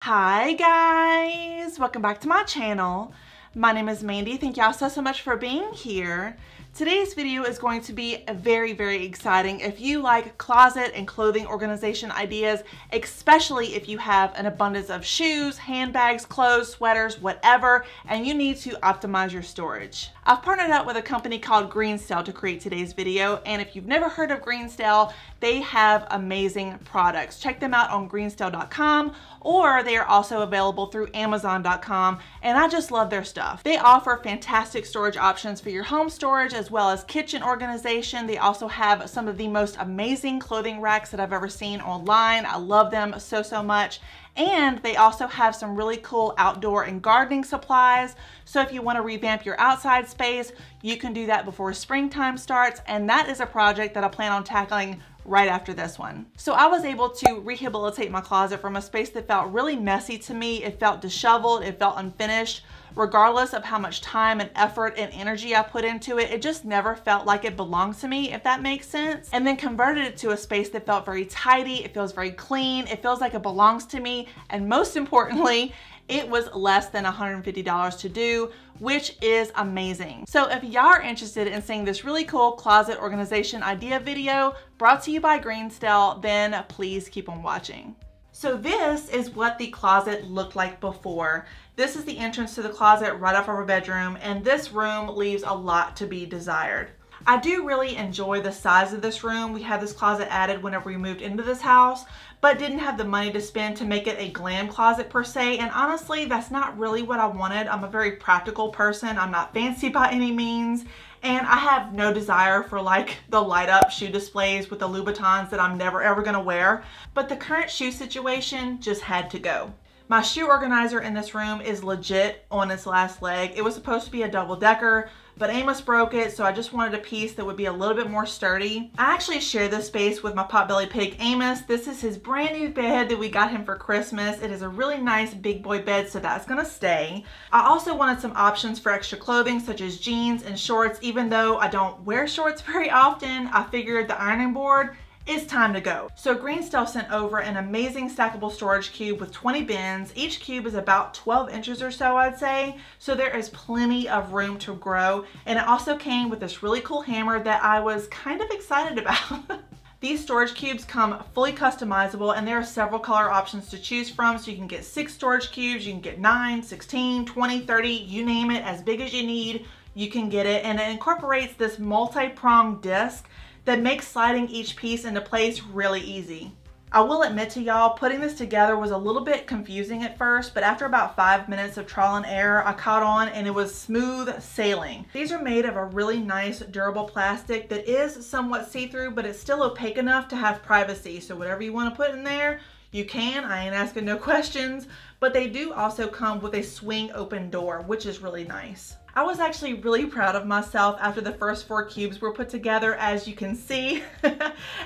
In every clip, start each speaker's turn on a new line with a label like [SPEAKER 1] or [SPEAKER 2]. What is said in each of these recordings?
[SPEAKER 1] Hi guys, welcome back to my channel. My name is Mandy. Thank y'all so much for being here. Today's video is going to be very exciting if you like closet and clothing organization ideas, especially if you have an abundance of shoes, handbags, clothes, sweaters, whatever, and you need to optimize your storage. I've partnered up with a company called Greenstell to create today's video, and if you've never heard of Greenstell, they have amazing products. Check them out on greenstell.com, or they are also available through amazon.com, and I just love their stuff. They offer fantastic storage options for your home storage as well as kitchen organization. They also have some of the most amazing clothing racks that I've ever seen online. I love them so much. And they also have some really cool outdoor and gardening supplies. So if you want to revamp your outside space, you can do that before springtime starts. And that is a project that I plan on tackling right after this one. So I was able to rehabilitate my closet from a space that felt really messy to me. It felt disheveled, it felt unfinished. Regardless of how much time and effort and energy I put into it, it just never felt like it belonged to me, if that makes sense. And then converted it to a space that felt very tidy, it feels very clean, it feels like it belongs to me, and most importantly, it was less than $150 to do, which is amazing. So if y'all are interested in seeing this really cool closet organization idea video brought to you by Greenstell, then please keep on watching. So this is what the closet looked like before. This is the entrance to the closet right off of our bedroom, and this room leaves a lot to be desired. I do really enjoy the size of this room. We had this closet added whenever we moved into this house, but didn't have the money to spend to make it a glam closet per se. And honestly, that's not really what I wanted. I'm a very practical person. I'm not fancy by any means. And I have no desire for like the light up shoe displays with the Louboutins that I'm never ever gonna wear. But the current shoe situation just had to go. My shoe organizer in this room is legit on its last leg. It was supposed to be a double-decker, but Amos broke it, so I just wanted a piece that would be a little bit more sturdy. I actually share this space with my potbelly pig, Amos. This is his brand new bed that we got him for Christmas. It is a really nice big boy bed, so that's gonna stay. I also wanted some options for extra clothing, such as jeans and shorts. Even though I don't wear shorts very often, I figured the ironing board, it's time to go. So Greenstell sent over an amazing stackable storage cube with 20 bins. Each cube is about 12 inches or so, I'd say. So there is plenty of room to grow. And it also came with this really cool hammer that I was kind of excited about. These storage cubes come fully customizable, and there are several color options to choose from. So you can get 6 storage cubes, you can get 9, 16, 20, 30, you name it, as big as you need, you can get it. And it incorporates this multi-pronged disc that makes sliding each piece into place really easy. I will admit to y'all, putting this together was a little bit confusing at first, but after about 5 minutes of trial and error, I caught on and it was smooth sailing. These are made of a really nice durable plastic that is somewhat see-through, but it's still opaque enough to have privacy. So whatever you want to put in there, you can. I ain't asking no questions, but they do also come with a swing open door, which is really nice. I was actually really proud of myself after the first 4 cubes were put together, as you can see,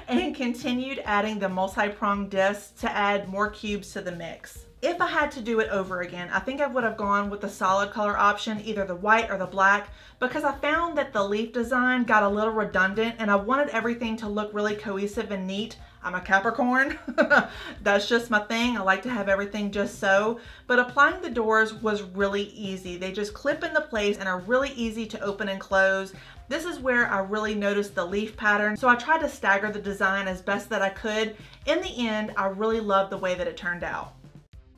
[SPEAKER 1] and continued adding the multi-pronged discs to add more cubes to the mix. If I had to do it over again, I think I would have gone with the solid color option, either the white or the black, because I found that the leaf design got a little redundant and I wanted everything to look really cohesive and neat. I'm a Capricorn. That's just my thing. I like to have everything just so. But applying the doors was really easy. They just clip into place and are really easy to open and close. This is where I really noticed the leaf pattern, so I tried to stagger the design as best that I could. In the end, I really loved the way that it turned out.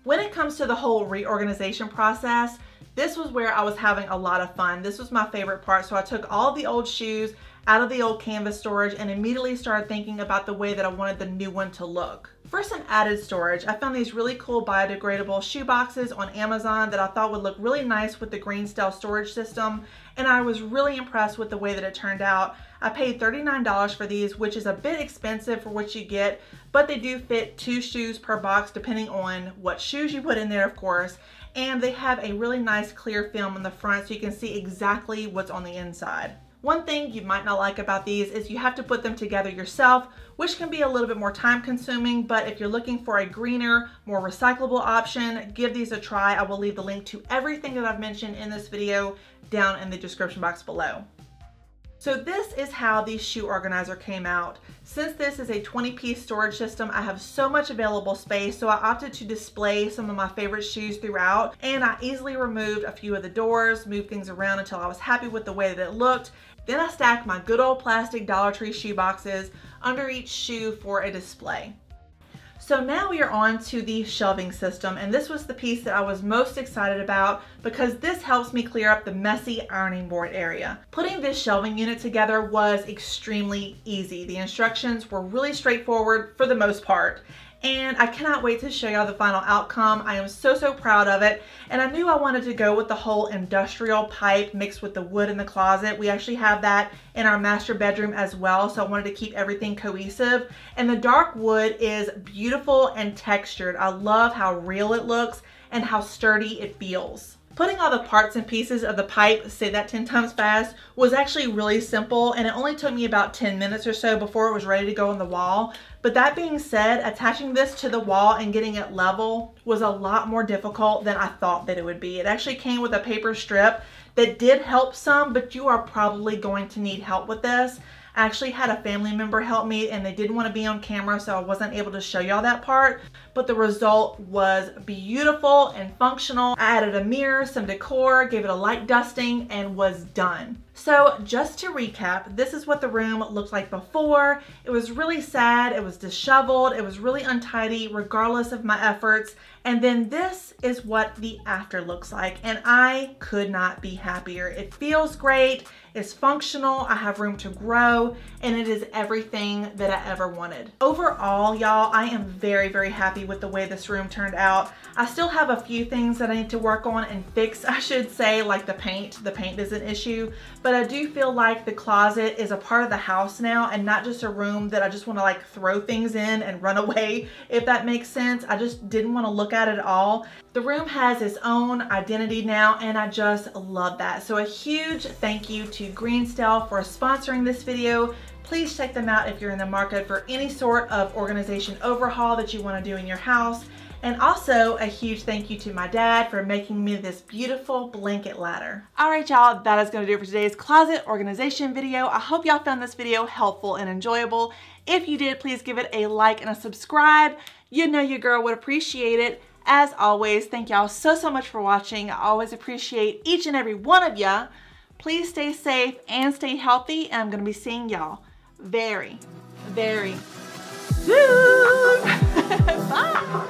[SPEAKER 1] When it comes to the whole reorganization process, this was where I was having a lot of fun. This was my favorite part. So I took all the old shoes out of the old canvas storage and immediately started thinking about the way that I wanted the new one to look. For some added storage, I found these really cool biodegradable shoe boxes on Amazon that I thought would look really nice with the Greenstell storage system, and I was really impressed with the way that it turned out. I paid $39 for these, which is a bit expensive for what you get, but they do fit 2 shoes per box depending on what shoes you put in there, of course, and they have a really nice clear film on the front so you can see exactly what's on the inside. One thing you might not like about these is you have to put them together yourself, which can be a little bit more time consuming, but if you're looking for a greener, more recyclable option, give these a try. I will leave the link to everything that I've mentioned in this video down in the description box below. So this is how the shoe organizer came out. Since this is a 20-piece storage system, I have so much available space, so I opted to display some of my favorite shoes throughout, and I easily removed a few of the doors, moved things around until I was happy with the way that it looked. Then I stacked my good old plastic Dollar Tree shoe boxes under each shoe for a display. So now we are on to the shelving system, and this was the piece that I was most excited about because this helps me clear up the messy ironing board area. Putting this shelving unit together was extremely easy. The instructions were really straightforward for the most part. And I cannot wait to show y'all the final outcome. I am so proud of it. And I knew I wanted to go with the whole industrial pipe mixed with the wood in the closet. We actually have that in our master bedroom as well, so I wanted to keep everything cohesive. And the dark wood is beautiful and textured. I love how real it looks and how sturdy it feels. Putting all the parts and pieces of the pipe, say that 10 times fast, was actually really simple, and it only took me about 10 minutes or so before it was ready to go on the wall. But that being said, attaching this to the wall and getting it level was a lot more difficult than I thought that it would be. It actually came with a paper strip that did help some, but you are probably going to need help with this. I actually had a family member help me, and they didn't want to be on camera, so I wasn't able to show y'all that part, but the result was beautiful and functional. I added a mirror, some decor, gave it a light dusting, and was done. So just to recap, this is what the room looked like before. It was really sad, it was disheveled, it was really untidy regardless of my efforts. And then this is what the after looks like, and I could not be happier. It feels great, it's functional, I have room to grow, and it is everything that I ever wanted. Overall, y'all, I am very happy with the way this room turned out. I still have a few things that I need to work on and fix, I should say, like the paint. The paint is an issue, but I do feel like the closet is a part of the house now and not just a room that I just want to like throw things in and run away, if that makes sense. I just didn't want to look at it at all. The room has its own identity now, and I just love that. So a huge thank you to Greenstell for sponsoring this video. Please check them out if you're in the market for any sort of organization overhaul that you want to do in your house. And also a huge thank you to my dad for making me this beautiful blanket ladder. All right, y'all, that is going to do it for today's closet organization video. I hope y'all found this video helpful and enjoyable. If you did, please give it a like and a subscribe. You know your girl would appreciate it. As always, thank y'all so much for watching. I always appreciate each and every one of ya. Please stay safe and stay healthy, and I'm going to be seeing y'all very soon. Bye.